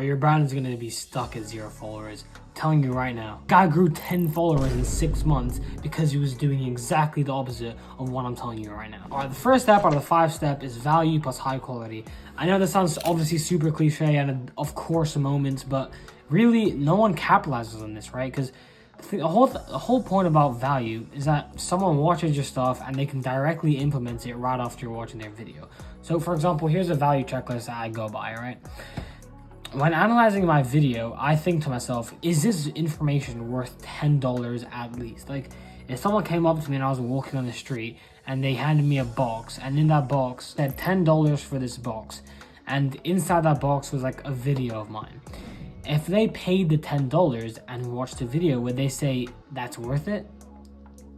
Your brand is gonna be stuck at 0 followers. I'm telling you right now. Guy grew 10 followers in 6 months because he was doing exactly the opposite of what I'm telling you right now. All right, the first step out of the 5 step is value plus high quality. I know this sounds obviously super cliche and of course a moment, but really no one capitalizes on this, right? Because the whole point about value is that someone watches your stuff and they can directly implement it right after you're watching their video. So for example, here's a value checklist that I go by, right? When analyzing my video, I think to myself, is this information worth $10 at least? Like, if someone came up to me and I was walking on the street and they handed me a box, and in that box said $10 for this box, and inside that box was like a video of mine. If they paid the $10 and watched the video, would they say that's worth it?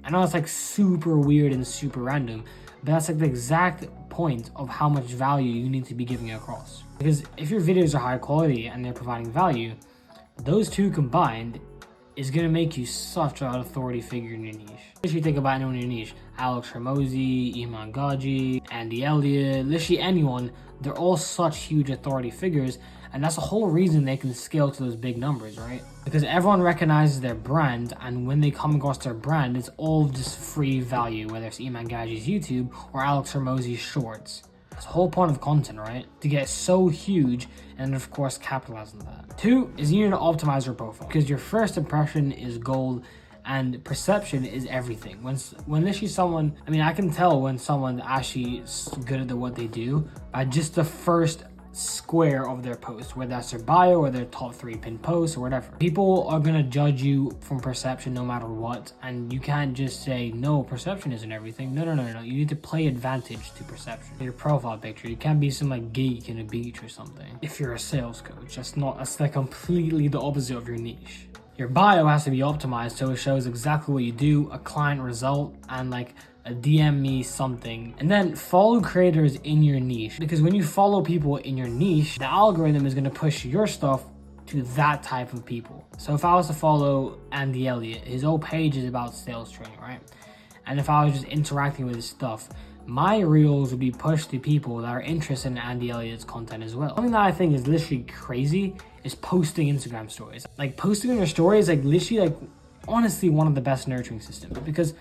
I know it's like super weird and super random, but that's like the exact point of how much value you need to be giving across. Because if your videos are high quality and they're providing value, those two combined is gonna make you such an authority figure in your niche. If you think about anyone in your niche, Alex Hormozi, Iman Gadzhi, Andy Elliott, literally anyone, they're all such huge authority figures, and that's the whole reason they can scale to those big numbers, right? Because everyone recognizes their brand, and when they come across their brand, it's all just free value, whether it's Iman Gadzhi's YouTube or Alex Hormozi's shorts. That's the whole point of content, right? To get so huge and of course capitalize on that. 2 is you need to optimize your profile, because your first impression is gold and perception is everything. When literally someone, I mean, I can tell when someone actually is good at what they do by just the first square of their post, whether that's their bio or their top 3 pinned posts or whatever. People are gonna judge you from perception no matter what, and you can't just say no, perception isn't everything. No, you need to play advantage to perception. Your profile picture, you can't be some like geek in a beach or something. If you're a sales coach, that's like completely the opposite of your niche. Your bio has to be optimized so it shows exactly what you do, a client result, and like a DM me something. And then follow creators in your niche, because when you follow people in your niche, the algorithm is going to push your stuff to that type of people. So if I was to follow Andy Elliott, his whole page is about sales training, right? And if I was just interacting with his stuff, my reels would be pushed to people that are interested in Andy Elliott's content as well. Something that I think is literally crazy is posting Instagram stories. Like, posting on your stories, like literally, like honestly one of the best nurturing systems. Because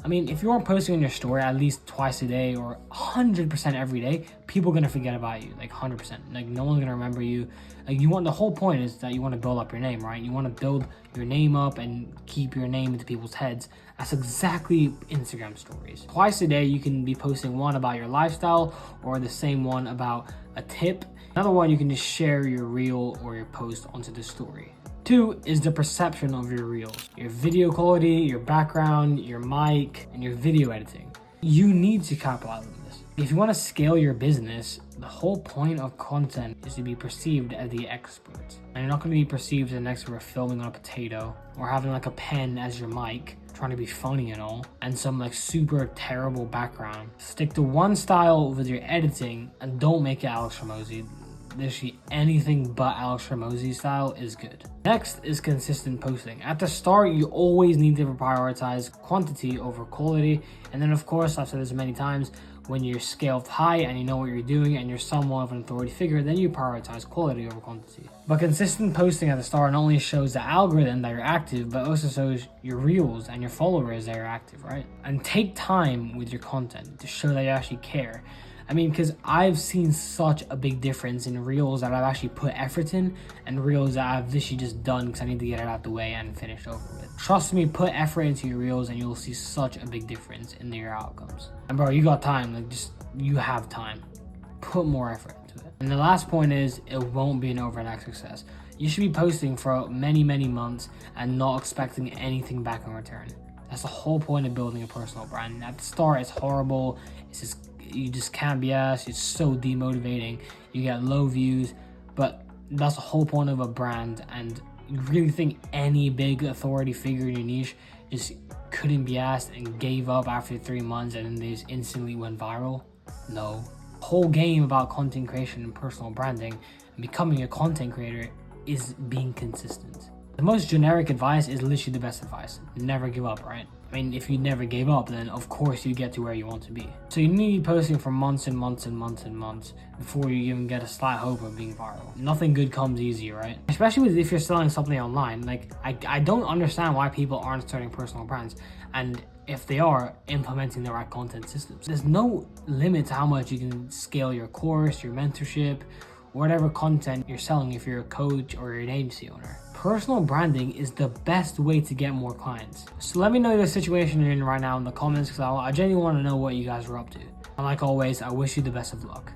I mean, if you aren't posting on your story at least twice a day or 100% every day, people are gonna forget about you, like 100%. Like, no one's gonna remember you. Like, the whole point is that you want to build up your name, right? You want to build your name up and keep your name into people's heads. That's exactly Instagram stories. Twice a day, you can be posting one about your lifestyle or the same one about a tip. Another one, you can just share your reel or your post onto the story. 2 is the perception of your reels. Your video quality, your background, your mic, and your video editing. You need to capitalize on this. If you want to scale your business, the whole point of content is to be perceived as the expert. And you're not going to be perceived as an expert filming on a potato or having like a pen as your mic, trying to be funny and all, and some like super terrible background. Stick to one style with your editing and don't make it Alex Hormozi. Literally anything but Alex Hormozi style is good. Next is consistent posting. At the start, you always need to prioritize quantity over quality. And then of course, I've said this many times, when you're scaled high and you know what you're doing and you're somewhat of an authority figure, then you prioritize quality over quantity. But consistent posting at the start not only shows the algorithm that you're active, but also shows your reels and your followers that you're active, right? And take time with your content to show that you actually care. I mean, because I've seen such a big difference in reels that I've actually put effort in and reels that I've literally just done because I need to get it out the way and finish over with. Trust me, put effort into your reels and you'll see such a big difference in your outcomes. And bro, you got time, like you have time. Put more effort into it. And the last point is, it won't be an overnight success. You should be posting for many, many months and not expecting anything back in return. That's the whole point of building a personal brand. At the start, it's horrible. You just can't be asked. It's so demotivating. You get low views, but that's the whole point of a brand. And you really think any big authority figure in your niche just couldn't be asked and gave up after 3 months and then they just instantly went viral? No. The whole game about content creation and personal branding and becoming a content creator is being consistent. The most generic advice is literally the best advice. Never give up, right? I mean, if you never gave up, then of course you get to where you want to be. So you need to be posting for months and months and months and months before you even get a slight hope of being viral. Nothing good comes easy, right? Especially if you're selling something online. Like, I don't understand why people aren't starting personal brands, and if they are, implementing the right content systems. There's no limit to how much you can scale your course, your mentorship, whatever content you're selling if you're a coach or you're an agency owner. Personal branding is the best way to get more clients. So let me know the situation you're in right now in the comments, because I genuinely want to know what you guys are up to. And like always, I wish you the best of luck.